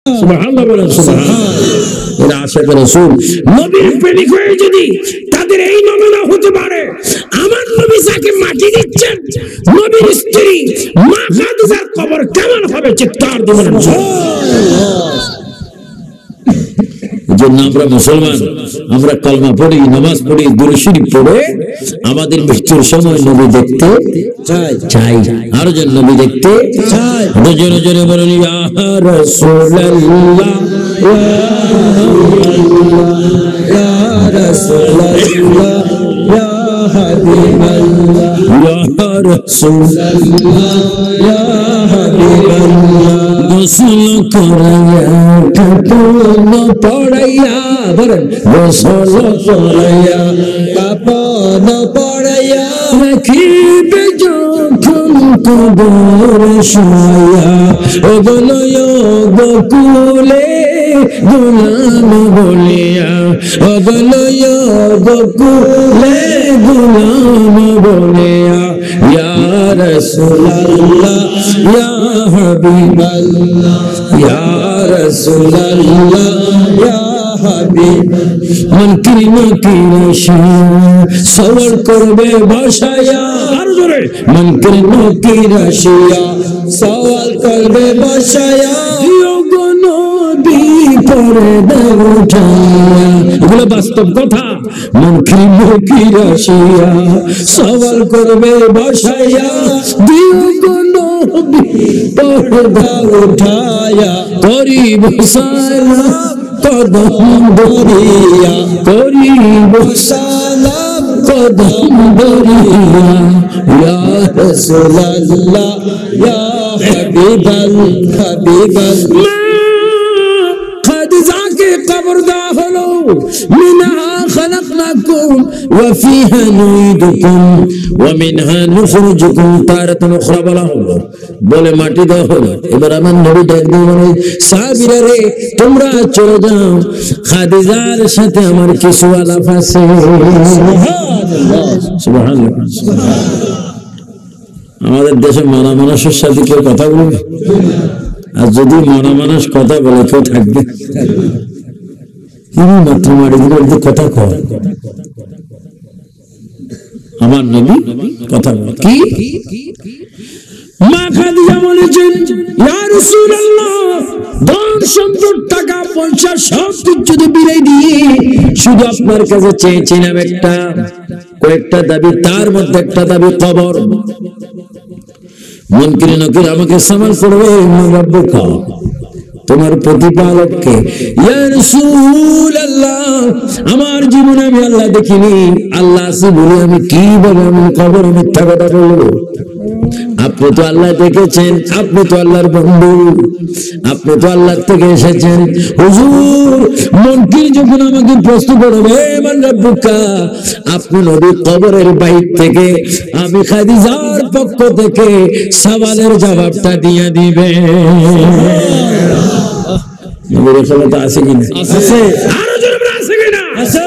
সুবহানাল্লাহ বলেন সুবহানাল্লাহ। এরা আশিক রাসূল নবীর প্রেমিক হয়ে যদি তাদের এই নমুনা হতে পারে, আমার নবী যাকে মাটি দিচ্ছেন নবীর স্ত্রী মা খাদিজার কবর কেমন হবে চিৎকার দিবেন জন্য আমরা মুসলমান, আমরা কলমা পড়ি, নামাজ পড়ি, দুরূদ শরীফ পড়ে আমাদের মৃত্যুর সময় নবী দেখতে চাই, আরো যেন নবী দেখতে চাই। জোরে জোরে বলেন ইয়া রাসূলুল্লাহ ইয়া রাসূলুল্লাহ ইয়া হাবিবাল্লাহ ইয়া রাসূলুল্লাহ ইয়া হাবিবাল্লাহ। গোসল করাইয়া কাপন পড়াইয়া বলেন, গোসল করাইয়া কাপন পড়াইয়া রাখিবে যখন কবর শুয়াইয়া, ওগলয় গোকুলে গোলাম বলিয়া, ওগলয় গোকুলে গোলাম বলিয়া ইয়া রাসূলুল্লাহ ইয়া হাবিবাল্লাহ ইয়া রাসূলুল্লাহ ইয়া হাবিবাল্লাহ। মনকির নকিরাশা সওয়াল করবে বসায়া, আরো জোরে মনকির নকিরাশা সওয়াল করবে বসায়া, গো নবী পর্দা উঠায়া। এগুলো বাস্তব কথা। মনকির নকিরাশা সওয়াল করবে বসায়া, গো নবী পর্দা উঠায়া, করিব সালাম কদম ধরিয়া, করিব সালাম কদম ধরিয়া ইয়া রাসূলুল্লাহ ইয়া হাবিবাল্লাহ হাবিবাল্লাহ। খাদিজাকে কবর দেওয়া হলো, মিনহা খালাকনাকুম ওয়া ফিহা নুঈদুকুম ওয়া মিনহা নুখরিজুকুম তারাতান উখরা বলা হলো, বলে মাটি দেওয়া হলো। এবার আমার নবী ডাক দিয়ে বলে, সাহাবীরা রে তোমরা চলে যাও, খাদিজার সাথে আমার কিছু আলাপ আছে। সুবহানাল্লাহ সুবহানাল্লাহ। আমাদের দেশে মরা মানুষের সাথে কেউ কথা বলবে? আর যদি মরা মানুষ কথা বলে কেউ থাকবে? মাত্র মাটিগুলো কথা কয়, আমার নবী কথা বলে কি? মা খাদিজা বলেছেন ইয়া রাসূলুল্লাহ, ধন সম্পদ টাকা পয়সা সব কিছু বিলাই দিয়ে শুধু আপনার কাছে চেয়েছিলাম কয়েকটা দাবি, তার মধ্যে একটা দাবি কবর। মুনকির নকির আমাকে সামাল করবে, রব্বুকা তোমার প্রতিপালককে। ইয়া রাসূলুল্লাহ, আমার জীবনে আমি আল্লাহ দেখিনি, আল্লাহ আছে বলে আমি কিভাবে আমি কবর মিথ্যা কথা বলবো? আপনি তো আল্লাহ দেখেছেন, আপনি তো আল্লাহর বন্ধু, আপনি তো আল্লাহ থেকে এসেছেন। হুজুর মুনকির যখন আমাকে প্রশ্ন করবে মান রব্বুকা, আপনি নবী কবরের বাইর থেকে আমি খাদিজার পক্ষ থেকে সওয়ালের জবাবটা দিয়ে দিবেন। নবীর ক্ষমতা আছে কিনা? আছে। আরো জোরে বলেন আছে কিনা? আছে।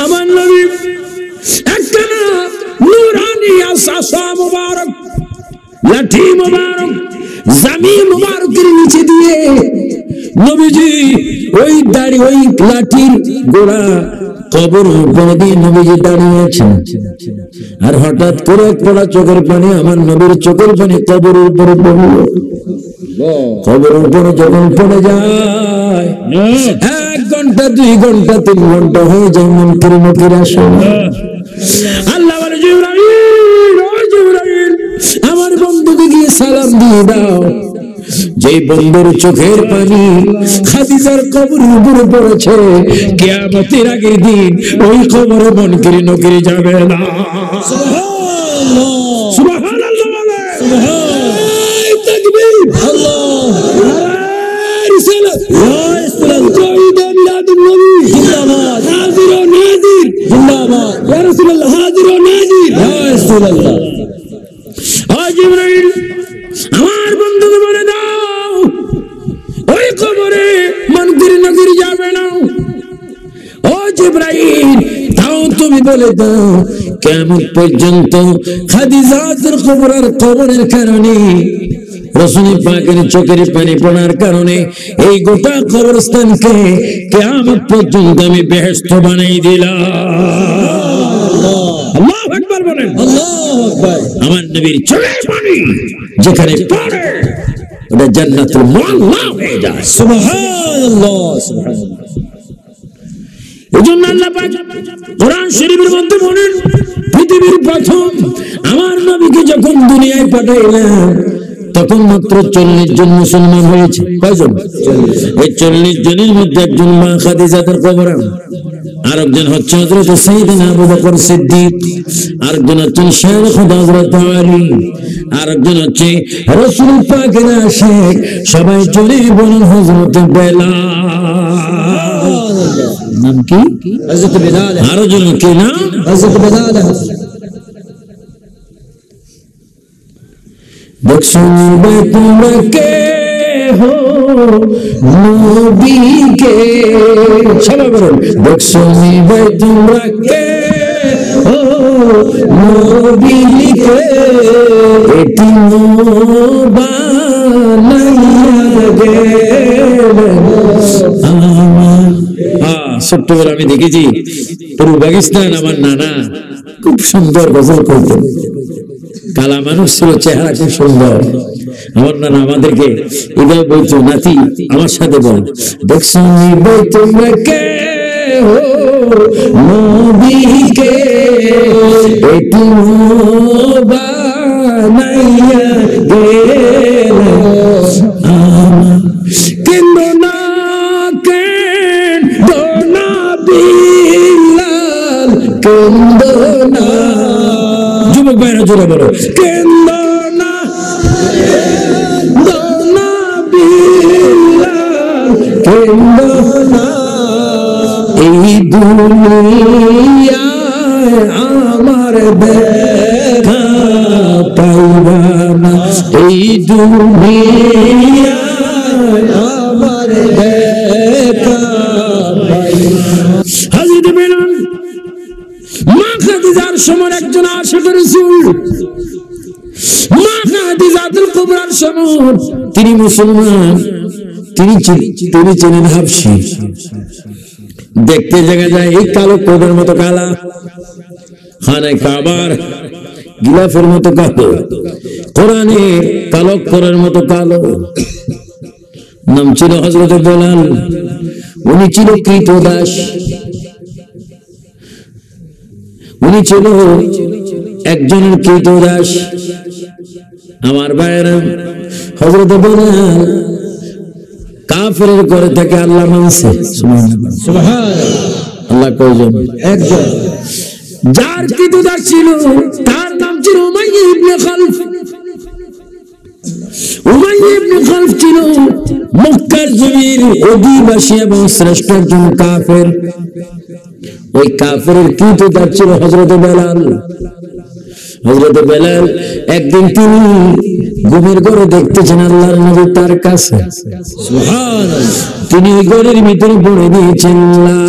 আমার নবী একখানা নূরানি আসা মুবারক, লাঠি মুবারক, জামি মুবারকের নিচে দিয়ে নবীজি ওই দাড়ি ওই লাঠির গোড়া কবর উপরে দিয়ে নবীজি দাঁড়িয়েছেন। আর হঠাৎ করে পড়া চোখের পানি, আমার নবীর চোখের পানি কবরের উপরে পড়ল। কবরের উপরে যখন পড়ে যায় 1 ঘন্টা 2 ঘন্টা 3 ঘন্টা হয়ে যায়, মুনকির নকির আসে। আল্লাহ বলে জিবরাইল, ও জিবরাইল আমার বন্ধুকে গিয়ে সালাম দিয়ে দাও, যেই বন্ধুর চোখের পানি খাদিজার কবরের উপরে পড়েছে, কিয়ামতের আগের দিন ওই কবরে মুনকির নকির যাবে না। সুবহানাল্লাহ সুবহানাল্লাহ বলে সুবহান তাকবীর আল্লাহ রিসালাত ইয়া মিলাদুন নবী জিন্দাবাদ, হাজির ও নাজির জিন্দাবাদ, ইয়া রাসূলুল্লাহ হাজির ও নাজির, ইয়া রাসূলুল্লাহ। ও জিবরাইল আমার বন্ধুকে বলে দাও ওই কবরে মুনকির নকির যাবে না। ও জিবরাইল তাও তুমি বলে দাও কিয়ামত পর্যন্ত খাদিজার কবরের কারণে রাসূল পাকের চোখের পানি পড়ার কারণে এই গোটা কবরস্থানকে কিয়ামত পর্যন্ত আমি বেহেশত বানিয়ে দিলাম। আল্লাহু আকবার বলেন। আল্লাহু আকবার। আমার নবীর চোখের পানি যেখানে পড়ে ওটা জান্নাতুল মুআল্লা হয়ে যায়। সুবহানাল্লাহ, সুবহানাল্লাহ। এজন্য আল্লাহ পাক কোরআন শরীফের মধ্যে বলেন, পৃথিবীর প্রথম আমার নবীকে যখন দুনিয়ায় পাঠাইলেন তখন মাত্র 40 জন মুসলমান হয়েছে। কয়জন? এই 40 জনের মধ্যে একজন মা খাদিজাতুল কুবরা, আরেকজন হচ্ছে হযরত সাইয়েদনা আবু বকর সিদ্দিক, আরেকজন হচ্ছেন শায়খ হযরত আলী, আরেকজন হচ্ছে রাসূল পাকের আশিক, সবাই চলে বলেন হযরত বেলাল। নাম কি? হযরত বেলাল। আরো জন কি নাম? হযরত বেলাল। দেখছো তোমরা কে হো নবী কে, সবাই বলুন দেখছো তোমরা কে হো নবী কে, এটি বানাইয়া গেলেন। ছোট্টবেলা আমি দেখেছি পূর্ব পাকিস্তান, আমার নানা খুব সুন্দর গজল করতেন, কালা মানুষ ছিল, চেহারা খুব সুন্দর। আমার নানা আমাদেরকে এভাবে বলতো, নাতি আমার সাথে বল, দেখছো তোমরা কে হো নবী কে, একটু বানাইয়া গেলেন। কেন্দ্র না কেন্দ্র না বিলাল, কেন্দ্র না, যুবক ভাইরা জোরে বলো, কেন্দ্র না বিলাল, কেন্দ্র না, এই দুনিয়ায় আমার দেখা পাইবা না, এই দুনিয়ায় আমার দেখা পাইবা। হযরত বেলাল মা খাদিজার সময় একজন আশিক রাসূল, মা খাদিজাতুল কুবরার সময় তিনি মুসলমান, তিনি ছিলেন হাবশী। দেখতে দেখা যায় এই কালো কোটের মতো কালা, খানে কাবার গিলাফের মতো কালো, কোরআনে কালো কোরের মতো কালো। নাম ছিল হযরত বেলাল। উনি ছিল কৃতদাস, উনি ছিল একজনের কৃতদাস। আমার ভাইয়েরা, হযরত বেলাল কাফেরের ঘরে থেকে আল্লাহ মানছে। সুবহানাল্লাহ। আল্লাহ কয়জন? একজন। যার কৃতদাস ছিল তার নাম ছিল উমাইয়া ইবনে খালফ। উমাইয়া ইবনে খালফ ছিল মক্কার জমির অধিবাসী এবং শ্রেষ্ঠ একজন কাফের। ওই কাফেরের কৃতদাস ছিল হযরত বেলাল। হযরত বেলাল একদিন তিনি ঘুমের ঘরে দেখতেছেন আল্লাহর নবী তার কাছে। সুবহানাল্লাহ। তিনি ওই ঘরের ভিতরে পড়ে দিয়েছেন লা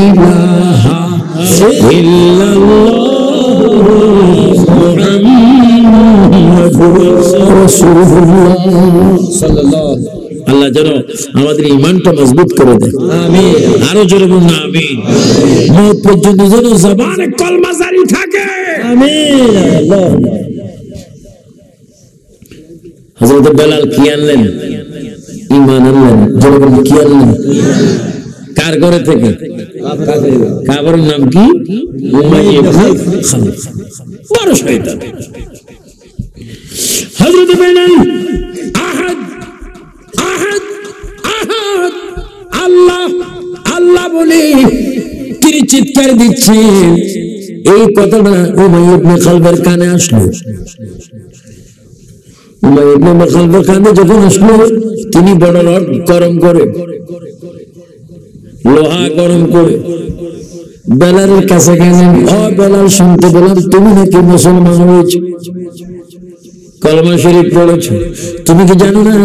ইলাহা ইল্লাল্লাহু মুহাম্মাদুর রাসূলুল্লাহ সাল্লাল্লাহু। আল্লাহ যেন আমাদের ঈমানটা মজবুত করে দেয়। আমিন। আরো জোরে বলুন আমিন। মওত পর্যন্ত যেন জবানে কলমা জারি থাকে। আমিন। আল্লাহ। হযরত বেলাল কি আনলেন? ঈমান আনলেন। জোরে বলুন কি আনলেন? কার ঘরে থেকে? কাবার নাম কি? উমাইয়া ইবনে খালফ। বড় শয়তান। হযরত বেলাল আহাদ আহাদ আহাদ আল্লাহ আল্লাহ বলে তিনি চিৎকার দিচ্ছেন। এই কথাটা উমাইয়া ইবনে খালফের কানে আসলো। উমাইয়া ইবনে খালফের কানে যখন আসলো, তিনি বড় রড গরম করে, লোহা গরম করে বেলালের কাছে গেলেন। ও বেলাল, শুনতে পেলাম তুমি নাকি মুসলমান হয়েছো, কলমা শরীফ পড়েছ, তুমি কি জানো না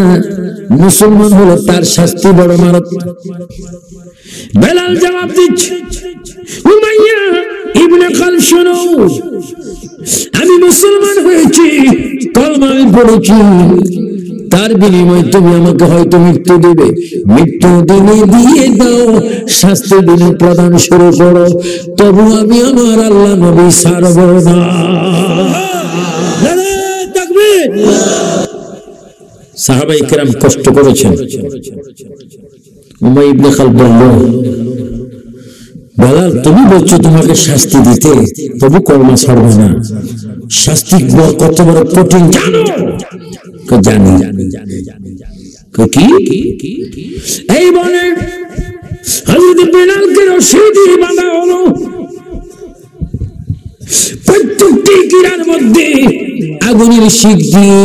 মুসলমান হলে তার শাস্তি বড় মারাত্মক? বেলাল জবাব দিচ্ছে, উমাইয়া ইবনে খালফ শোনো, আমি মুসলমান হয়েছি, কলমা আমি পড়েছি, তার বিনিময়ে তুমি আমাকে হয়তো মৃত্যু দেবে, মৃত্যু দিনে দিয়ে দাও, শাস্তি দিনে প্রদান শুরু করো, তবু আমি আমার আল্লাহ নবী ছাড়ব না। সাহাবায়ে কেরাম কষ্ট করেছেন। উমাইয়া ইবনে খালদ বলল, বেলাল তুমি বলছো তোমাকে শাস্তি দিতে, তবু কলমা ছাড়বে না, শাস্তি কত বড় কঠিন জানো? জানি। কি এই বলে হযরত বেলালকে রশি দিয়ে বাঁধা হলো। প্রত্যেকটি কিরার মধ্যে আগুনের শিখ দিয়ে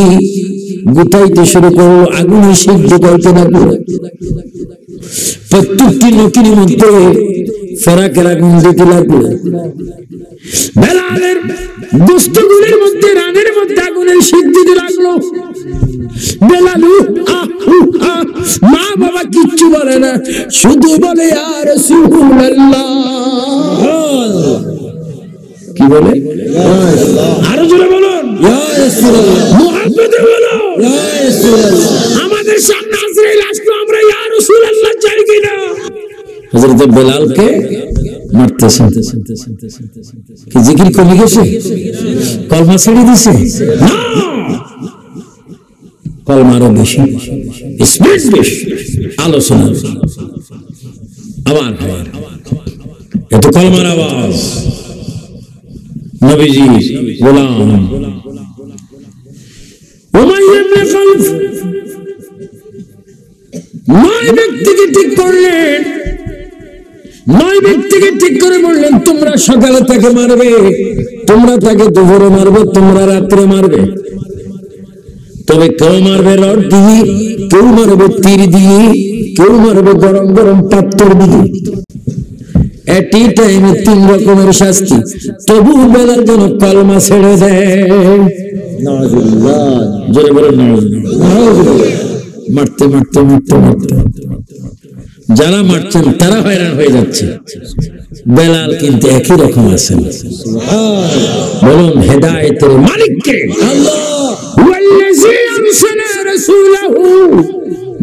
গুতাইতে শুরু করলো, আগুনের শিখ গুতাইতে লাগলো। প্রত্যেকটি নকির মধ্যে ফেরাকের আগুন দিতে লাগলো। বেলালের দুষ্টগুলির মধ্যে রানের মধ্যে আগুনের শিখ দিতে লাগলো। বেলালু মা বাবা কিচ্ছু বলে না, শুধু বলে ইয়া রাসূলুল্লাহ। কি বলে? আরো জোরে বলুন, ইয়া রাসূলুল্লাহ। মুহাম্মদে বলো, ইয়া রাসূলুল্লাহ। আমাদের সামনে আজরাইল আসলো, আমরা ইয়া রাসূলুল্লাহ চাই কিনা? হযরত বেলালকে মারতেছেন। কি জিকির কমে গেছে? কলমা ছেড়ে দিছে? না, কলমা আরো বেশি, স্পিড বেশি, আলোচনা। আবার এত কলমার আওয়াজ, নবীজি গোলাম উমাইয়া ইবনে খালদ 9 ব্যক্তিকে ঠিক করলেন। 9 ব্যক্তিকে ঠিক করে বললেন, তোমরা সকালে তাকে মারবে, তোমরা তাকে দুপুরে মারবে, তোমরা রাত্রে মারবে। তবে কেউ মারবে রড দিয়ে, কেউ মারবে তীর দিয়ে, কেউ মারবে গরম গরম পাথর দিয়ে। এটি টাইমে 3 রকমের শাস্তি। তবু বেলাল যেন কলমা ছেড়ে দেয়। নাউজুবিল্লাহ, জোরে বলেন নাউজুবিল্লাহ। মারতে মারতে মারতে মারতে যারা মারছেন তারা হয়রান হয়ে যাচ্ছে, বেলাল কিন্তু একই রকম আছেন। বলুন হেদায়েতের মালিককে আল্লাহ। ওয়াল্লাযী আরসালা রাসূলাহু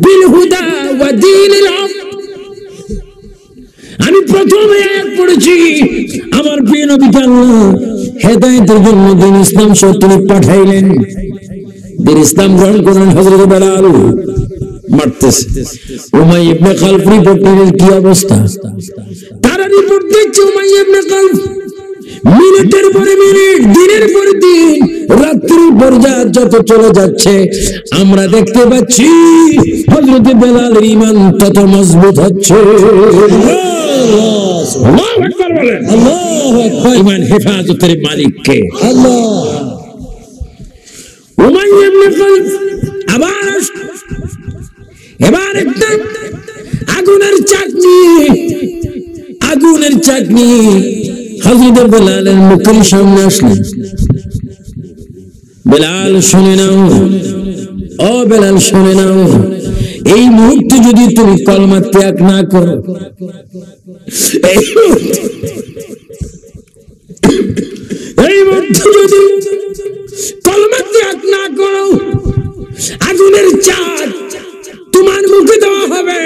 বিল হুদা ওয়া দীনিল হক। আমি প্রথমে আয়াত পড়েছি, আমার প্রিয় নবীকে আল্লাহ হেদায়েতের জন্য দ্বীন ইসলাম সহ তিনি পাঠাইলেন। দ্বীন ইসলাম গ্রহণ করেন হযরত বেলাল। মারতেছে। উমাইয়া ইবনে খালদ রিপোর্টের কি অবস্থা? তারা রিপোর্ট দিচ্ছে উমাইয়া ইবনে খালদ মিনিটের পরে মিনিট, দিনের পর দিন, রাত্রির পর রাত যত চলে যাচ্ছে, আমরা দেখতে পাচ্ছি হযরত বেলালের ঈমান তত মজবুত হচ্ছে। আল্লাহু আকবার বলেন, আল্লাহু আকবার। ঈমান হেফাজতের মালিক কে? আল্লাহ। উমাইয়া ইবনে খালদ এবার একটা আগুনের চাকনি হযরত বেলালের মুখের সামনে আসলেন। বেলাল শুনে নাও, ও বেলাল শুনে নাও, এই মুহূর্তে যদি তুমি কলমা ত্যাগ না করো, এই মুহূর্তে যদি কলমা ত্যাগ না করো, আগুনের চাক তোমার মুখে দেওয়া হবে।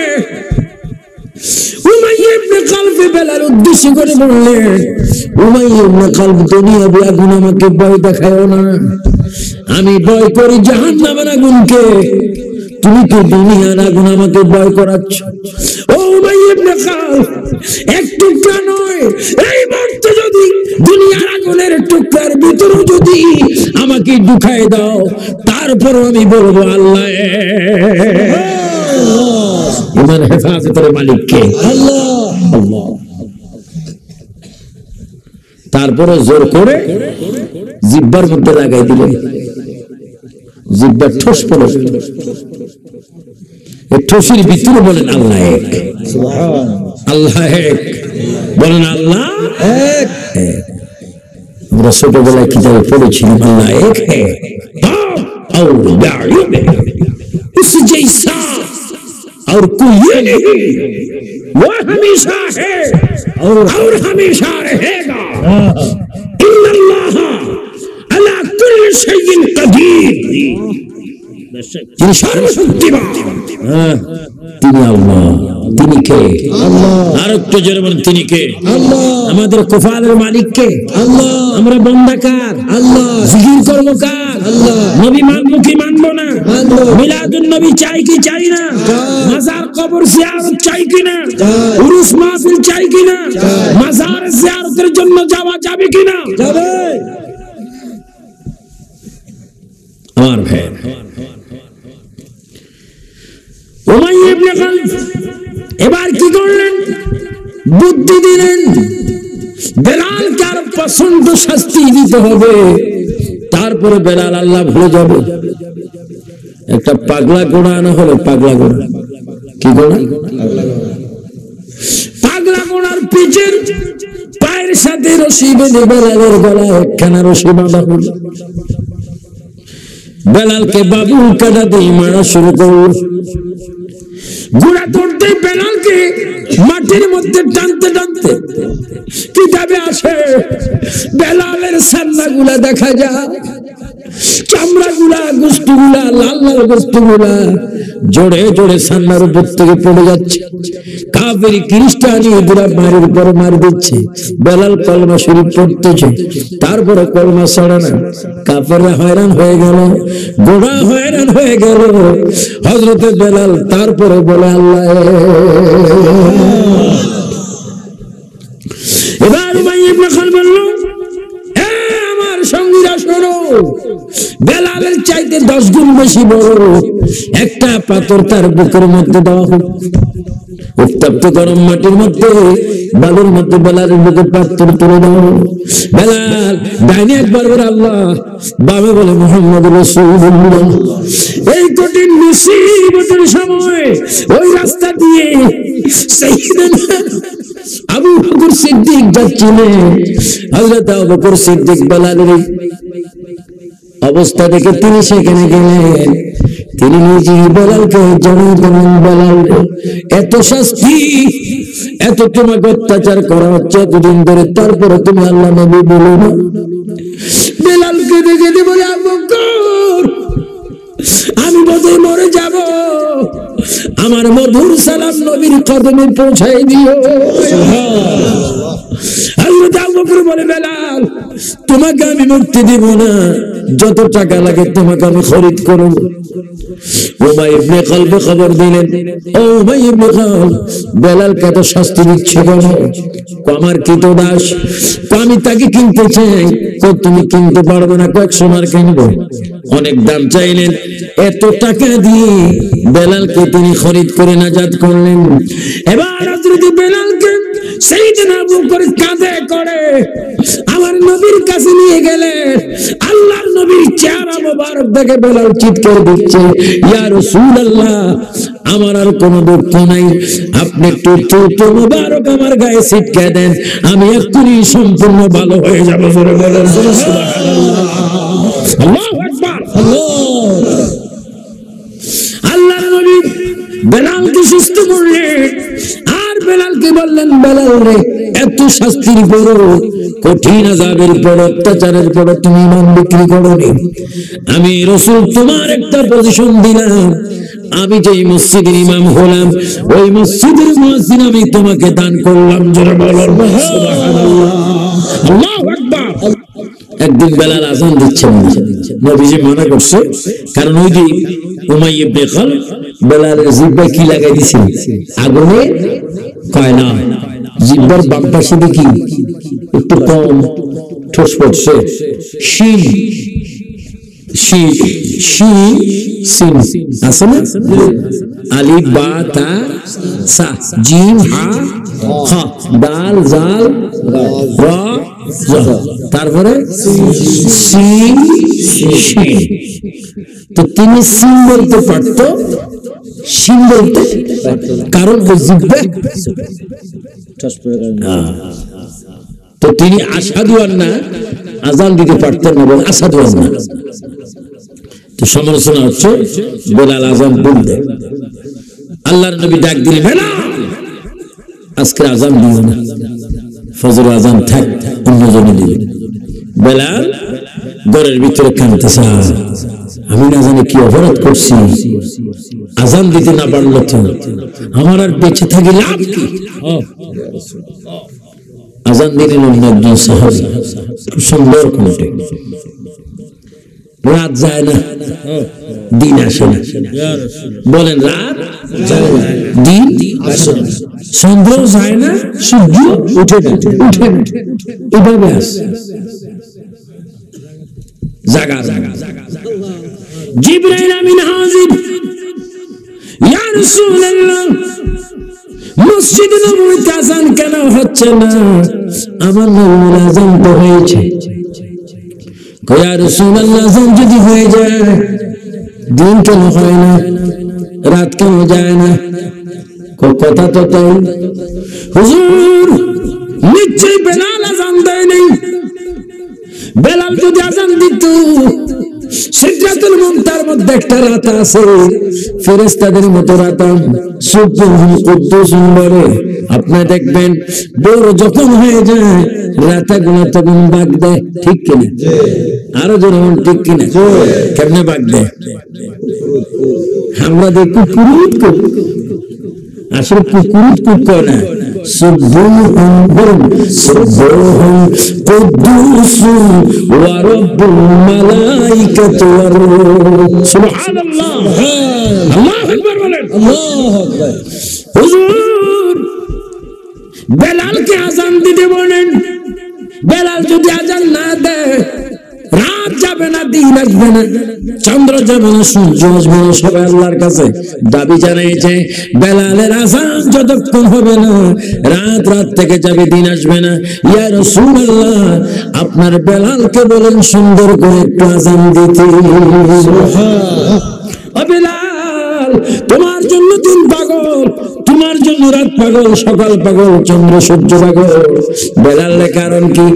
উমাইয়া ইবনে খালদ বেলাল উদ্দেশ্য করে বললেন, উমাইয়া ইবনে খালদ দুনিয়াবি আগুন আমাকে ভয় দেখায়ও না, আমি ভয় করি জাহান্নামের আগুনকে, তুমি কি দুনিয়ার আগুন আমাকে ভয় করাচ্ছ? ও উমাইয়া ইবনে খালদ, এক টুকরা নয়, এই মুহূর্তে যদি দুনিয়ার আগুনের টুকরার ভিতরে যদি আমাকে ঢুকায় দাও, তারপরও আমি বলবো আল্লাহ। ঈমান হেফাজতের মালিক কে? আল্লাহ। আল্লাহ। তারপরে জোর করে জিহ্বার মধ্যে লাগাই দিলেন, জিহ্বার ঠোস পড়ে, এই ঠোসের ভিতরে বলেন আল্লাহ এক, আল্লাহ এক, বলেন আল্লাহ এক। আমরা ছোটবেলায় কিতাবে পড়েছিলাম আল্লাহ এক হ্যাঁ और उस जैसा और कोई नहीं, वो हमेशा है और हमेशा रहेगा। इन्नल्लाह अला कुल्ली शैइन कदीर। যিনি সর্বশক্তিমান তিনি আল্লাহ। তিনি কে? আল্লাহ। আর একটু জোরে বলেন তিনি কে? আল্লাহ। আমাদের কফালের মালিক কে? আল্লাহ। আমরা বান্দা কার? আল্লাহ। জিকির করব কার? আল্লাহ। নবী মানবো কি মানবো না? মানবো। মিলাদুন নবী চাই কি চাই না? মাজার কবর জিয়ারত চাই কি না? উরুস মাহফিল চাই কি না? মাজার জিয়ারতের জন্য যাওয়া যাবে কি না? যাবে। আমার ভাই উমাইয়া ইবনে খালফ এবার কি করলেন? বুদ্ধি দিলেন বেলালকে আর প্রচন্ড শাস্তি দিতে হবে, তারপরে বেলাল আল্লাহ ভুলে যাবে। একটা পাগলা ঘোড়া আনা হলো। পাগলা ঘোড়া কি ঘোড়া? পাগলা ঘোড়ার পিঠের পায়ের সাথে রশি বেঁধে বেলালের গলায় একখানা রশি বাঁধা হলো। বেলালকে বাবুল কাটা দিয়ে মারা শুরু করল। ঘোড়া ধরতে বেলালকে মাটির মধ্যে টানতে টানতে কিতাবে আসে বেলালের সান্না গুলা দেখা যায়, চামড়া গুলা, গোস্ত গুলা, লাল লাল গোস্ত গুলা জোড়ে জোড়ে সান্নার উপর থেকে পড়ে যাচ্ছে। কাফেরি খ্রিস্টানি এগুলা মারের উপর মার দিচ্ছে। বেলাল কলমা শরীফ পড়তেছে, তারপরে কলমা ছাড়ে না। কাফেররা হয়রান হয়ে গেল, ঘোড়া হয়রান হয়ে গেল। হযরতে বেলাল তারপরে বলে আল্লাহ। এবার উমাইয়া ইবনে খালফ বলল, হে আমার সঙ্গীরা শোনো, বেলালের চাইতে 10 গুণ বেশি বড় একটা পাথর তার বুকের মধ্যে দেওয়া হোক। উত্তপ্ত গরম মাটির মধ্যে বালুর মধ্যে বেলালের বুকে পাথর তুলে দাও। বেলাল ডাইনে একবার বলে আল্লাহ, বামে বলে মুহাম্মদ রাসূলুল্লাহ। এই কঠিন মুসিবতের সময় ওই রাস্তা দিয়ে সাইয়েদনা আবু বকর সিদ্দিক যাচ্ছিলেন। হযরত আবু বকর সিদ্দিক বেলালের অবস্থা দেখে তিনি সেখানে গেলেন। তিনি নিজে বেলালকে জানিয়ে দিলেন, বেলাল এত শাস্তি, এত তোমাকে অত্যাচার করা হচ্ছে এতদিন ধরে, তারপরে তুমি আল্লাহ নবী বলো না। বেলালকে দেখে বলে আবু বকর আমি বোধহয় মরে যাব, আমার মধুর সালাম নবীর কদমে পৌঁছাই দিও। হযরত আবু বকর বলে বেলাল তোমাকে আমি মুক্তি দিব না, যত টাকা লাগে তোমাকে আমি খরিদ করব। উমাইয়া ইবনে খালফ খবর দিলেন, ও উমাইয়া ইবনে খালফ, বেলালকে এত শাস্তি দিচ্ছে কেন? আমার কৃতদাস, আমি তাকে কিনতে চাই। তুমি কিনতে পারবে না, কয়েকশো মার কিনবো। অনেক দাম চাইলেন, এত টাকা দিয়ে বেলালকে তিনি খরিদ করে নাজাত করলেন। এবার হযরত বেলালকে সাইয়েদনা আবু বকর কাঁধে করে আমার নবীর কাছে নিয়ে গেলেন। আল্লাহর নবীর চেহারা মোবারক দেখে বেলাল চিৎকার দিচ্ছে, ইয়া রাসূলুল্লাহ, আমার আর কোনো দুঃখ নাই, আপনি একটু চুল মোবারক আমার গায়ে ছিটকে দেন, আমি এক্ষুনি সম্পূর্ণ ভালো হয়ে যাব। জোরে বলেন সুবহানাল্লাহ। আল্লাহু আকবার। আল্লাহর নবী বেলালকে সুস্থ করলেন। আর বেলালকে বললেন, বেলাল রে, এত শাস্তির পর, কঠিন আযাবের পর, অত্যাচারের পর তুমি ইমান বিক্রি করোনি। আমি রাসূল তোমার একটা পজিশন দিলাম, আমি যেই মসজিদের ইমাম হলাম ওই মসজিদের মুয়াজ্জিন আমি তোমাকে দান করলাম। জোরে বলেন সুবহানাল্লাহ। আল্লাহু আকবার। একদিন বেলাল আযান দিচ্ছেন, নবীজি মানা করছে, কারণ ওই দিন উমাইয়া ইবনে খালফ বেলালের জিহ্বায় কি লাগাই দিয়েছিল? আগুনে কয়লা। জিহ্বার বাম পাশে দেখি একটু কম ঠোস পড়ছে। শিন শিন শিন সিন আছে না? আলিফ বা তা সা জিম হা খা দাল জাল রা জা, তারপরে সিন শিন। তো তিনি সিন বলতে পারত, শিন বলতে, কারণ ও জিহ্বা ঠোস পড়ে গেল। তো তিনি আশহাদু আন্না আযান দিতে পারতেন না, বলে আশহাদু আন্না। তো সমালোচনা হচ্ছে বেলাল আযান বলতে। আল্লাহর নবী ডাক দিলেন, বেলাল আজকে আযান দিও না, ফজর আযান থাক, অন্য জনে দিবেন। বেলাল ঘরের ভিতরে কাঁদতেছে, আমি না জানি কি অপরাধ করছি, আজান দিতে না পারলো তো আমার আর বেঁচে থাকি লাভ কি? আজান দিলেন অন্য একজন সাহাবী, খুব সুন্দর কণ্ঠে। রাত যায় না, দিন আসে না। বলেন রাত যায় না, দিন আসে না, চন্দ্র যায় না, সূর্য উঠে না, উঠে না, এভাবে আসে। জাগা জাগা জিবরাইল আমিন হাজির, ইয়া রাসূলুল্লাহ মসজিদ নববীতে আযান কেন হচ্ছে না? আমার নবীর আযান তো হয়েছে। ইয়া রাসূলুল্লাহ আযান যদি হয়ে যায় দিন কেন হয় না, রাত কেন যায় না? কথা তো তাই। হুজুর নিশ্চয়ই বেলাল আযান দেয় নাই। বেলাল যদি আযান দিত, সিদরাতুল মুনতাহার মধ্যে একটা রাত আছে, ফেরেশতাদের মতো রাত, সুবহান কুদ্দুস বলে। আপনি দেখবেন বড় যখন হয়ে যায় রাতগুলো তখন বাগ দেয়, ঠিক কিনা? আরো জোরে বলুন ঠিক কিনা? কেমনে বাগ দেয়? আমরা দেখি কুকুরুত কুক, আসলে কুকুরুত কুক করে না। সুবহান কুদ্দুস ওয়া রাব্বুল মালাইকাতু ওয়ার রূহ। সুবহানাল্লাহ, আল্লাহু আকবার বলেন। আল্লাহু আকবার। হুজুর বেলালকে আযান দিতে বলেন। বেলাল যদি আযান না দেয় রাত যাবে না, দিন আসবে না, চন্দ্র যাবে না, সূর্য আসবে না। সবাই আল্লাহর কাছে দাবি জানিয়েছে বেলালের আযান যতক্ষণ হবে না রাত রাত থেকে যাবে, দিন আসবে না। ইয়া রাসূলুল্লাহ আপনার বেলালকে বলেন সুন্দর করে একটু আযান দিতে। ও বেলাল, তোমার জন্য দিন পাগল, তোমার জন্য রাত পাগল, সকাল পাগল, চন্দ্র সূর্য পাগল। বেলালের কারণ কি?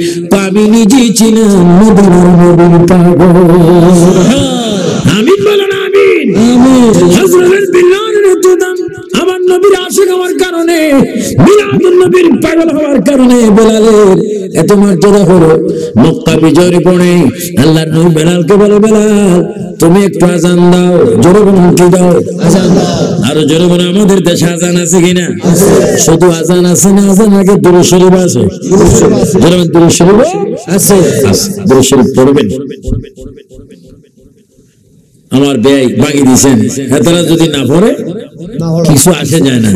আমি নিজেই ছিলাম মদিনার নবীর পাগল। আমিন বলেন আমিন। হযরত বিলাল রাদিয়াল্লাহু আমার নবীর আশিক হওয়ার কারণে, মিলাদুন নবীর পাগল হওয়ার কারণে বেলালের এত মর্যাদা হলো। মক্কা বিজয়ের পরে আল্লাহর নবী বেলালকে বলে, বেলাল তুমি একটু আযান দাও। জোরে বলুন কি দাও? আযান দাও। আরো জোরে বলুন আমাদের দেশে আযান আছে কিনা? শুধু আযান আছে না, আযান আগে দুরূদ শরীফ আছে। জোরে বলুন দুরূদ শরীফ আছে, আছে। দুরূদ শরীফ পড়বেন। আমার ব্যয় বাকি দিয়েছেন, এতটা যদি না পড়ে কিছু আসে যায় না।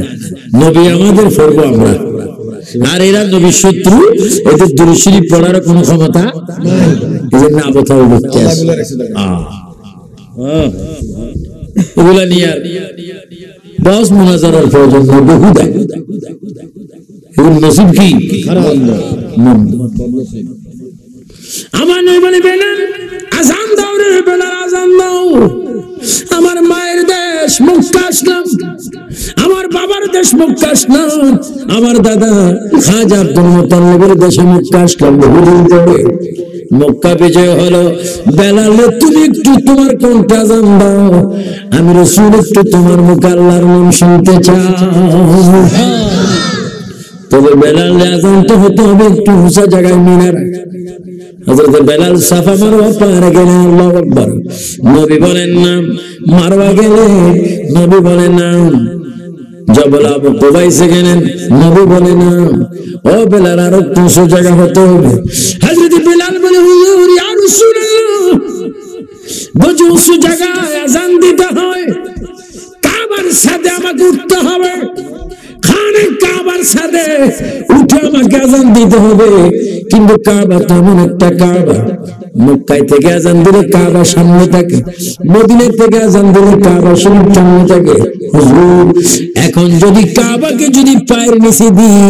নবী আমাদের পড়বো আমরা, আর এরা নবীর শত্রু, এদের দুরূদ শরীফ পড়ার কোনো ক্ষমতা নাই। এদের না কোথাও করতে আসে এগুলা নিয়ে আর 10 মুনাজারার প্রয়োজন নেই। বহুদা এগুলো নসিব কি আমার নয় বলে বেলাল আযান দাও রে বেলাল, আযান দাও। আমার মায়ের দেশ মক্কা আসলাম, আমার বাবার দেশ মক্কা আসলাম, আমার দাদা খাজা আব্দুল মুত্তালিবের দেশে মক্কা আসলাম। বহুদিন পরে মক্কা বিজয় হলো। বেলাল তুমি একটু তোমার কণ্ঠে আযান দাও, আমি রাসূল একটু তোমার মুখে আল্লাহর নাম শুনতে চাই। তবে বেলাল আযান তো হতে হবে একটু উঁচা জায়গায়, মিনার। হযরত বেলাল সাফা মারওয়া পার গেলেন, আল্লাহু আকবার। নবী বলেন না, মারওয়া গেলেন, নবী বলেন না। জবল আবু কুবাইসে গেলেন, নবী বলেন না। ও বেলাল আর একটু উঁচু জায়গা হতে হবে। হযরত বেলাল বলে, হুজুর ইয়া রাসূলুল্লাহ বুঝি উঁচু জায়গায় আযান দিতে হয়, কাবার সাথে আমাকে উঠতে হবে, খানে কাবার সাথে উঠে আমাকে আযান দিতে হবে। কিন্তু কাবা তেমন একটা কাবা, মক্কায় থেকে আযান দিলে কাবা সামনে থাকে, মদিনা থেকে আযান দিলে কাবা শরীফ সামনে থাকে। হুজুর এখন যদি কাবাকে যদি পায়ের নিচে দিই,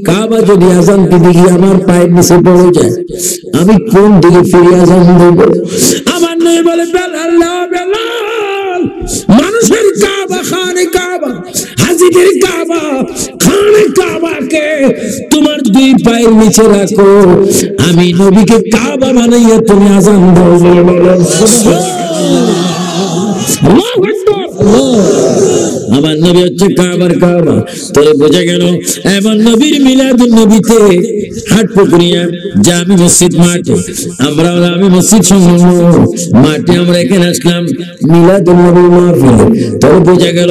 কাবা যদি আযান দিতে গিয়ে আমার পায়ের নিচে পড়ে যায়, আমি কোন দিকে ফিরে আযান দেব? আমার নবী বলে, বেলাল বেলাল, মানুষের কাবা, খানে কাবা, হাজিদের কাবা, খানে কাবাকে তোমার দুই পায়ের নিচে রাখো, আমি নবীকে কাবা বানাইয়া তুমি আযান দাও। আল্লাহু আকবার। আমার নবী হচ্ছে কাবার কাবা। তাহলে বোঝা গেল এমন নবীর মিলাদুন নবীতে হাট পুকুরিয়া জামি মসজিদ মাঠে আমরা জামি মসজিদ সংলগ্ন মাঠে আমরা এখানে আসলাম মিলাদুন নবীর মাহফিলে। তাহলে বোঝা গেল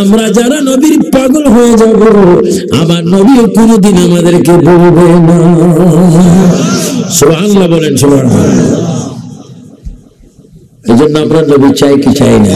আমরা যারা নবীর পাগল হয়ে যাব আমার নবীও কোনোদিন আমাদেরকে বলবে না। সুবহানাল্লাহ বলেন, সুবহানাল্লাহ। এই জন্য আমরা নবী চাই কি চাই না?